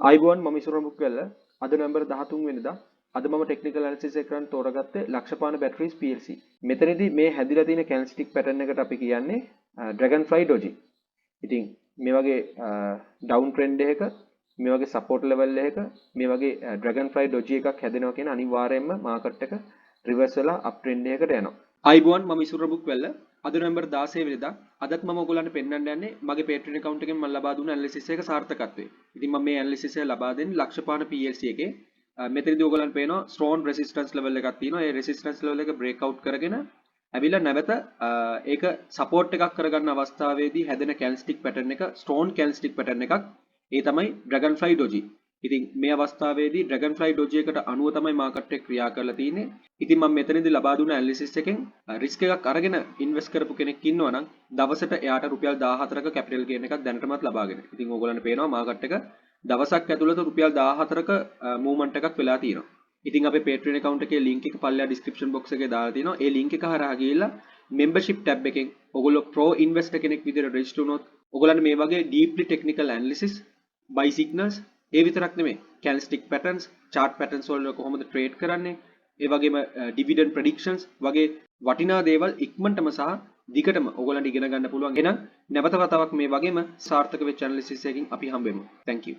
ආයිබෝන් මම ඉසුරම් බුක්වැල්ල අද නොවැම්බර් 13 වෙනිදා අද මම ටෙක්නිකල් ඇනලිසිස් එක කරන්න තෝරාගත්තේ ලක්ෂපාන බැටරිස් PLC. මෙතනදී මේ හැදිලා තියෙන කැන්ඩල්ස්ටික් පැටර්න් එකට අපි කියන්නේ Dragonfly Doji. ඉතින් මේ වගේ ඩවුන් ට්‍රෙන්ඩ් එකක මේ වගේ සපෝට් ලෙවල් එකක මේ වගේ Dragonfly Doji එකක් හැදෙනවා කියන අනිවාර්යයෙන්ම මාකට් එක රිවර්ස් වෙලා අප් ට්‍රෙන්ඩ් එකකට යනවා. ආයිබෝන් මම ඉසුරම් බුක්වැල්ල අද නොවැම්බර් 16 වෙනිදා අදත් මම ඔයගොල්ලන්ට පෙන්වන්න යන්නේ මගේ Patreon account එකෙන් මම ලබා දුන්න ඇනලිසිස් එක සාර්ථකත්වය. ඉතින් මම මේ ඇනලිසිස් එක ලබා දෙන්නේ ලක්ෂපාන PLC එකේ. මෙතනදී ඔයගොල්ලන්ට පේනවා strong resistance level එකක් තියෙනවා. ඒ resistance level එක break out කරගෙන ඇවිල්ලා නැවත ඒක support එකක් කරගන්න අවස්ථාවේදී හැදෙන candlestick pattern එක strong candlestick pattern එකක්. ඒ තමයි Dragonfly Doji. ඉතින් මේ අවස්ථාවේදී Dragonfly Doji එකට අනුව තමයි මාකට් එක ක්‍රියා කරලා තියෙන්නේ. ඉතින් මම මෙතනදී ලබා දුන්න ඇනලිසිස් එකෙන් රිස්ක් එකක් අරගෙන ඉන්වෙස්ට් කරපු කෙනෙක් ඉන්නවා නම් දවසට එයාට රුපියල් 14ක කැපිටල් ගේන් එකක් දැනටමත් ලබාගෙන. ඉතින් ඕගොල්ලන්ට පේනවා මාකට් එක දවසක් ඇතුළත රුපියල් 14ක මූව්මන්ට් එකක් වෙලා තියෙනවා. ඉතින් අපේ Patreon account එකේ link එක පල්ලෙහා description box එකේ දාලා තියෙනවා. ඒ link එක හරහා ගිහිල්ලා membership tab එකෙන් ඔයගොල්ලෝ pro investor කෙනෙක් විදිහට register වුණොත් ඔයගොල්ලන්ට මේ වගේ deeply technical analysis buy signals ඒ විතරක් නෙමෙයි candlestick patterns chart patterns වල කොහොමද trade කරන්නේ ඒ වගේම dividend predictions වගේ වටිනා දේවල් ඉක්මනටම සහ දිගටම ඔයගොල්ලන්ට ඉගෙන ගන්න පුළුවන්. එහෙනම් නැවත වතාවක් මේ වගේම සාර්ථක වෙච්ච analysis එකකින් අපි හම්බෙමු. Thank you.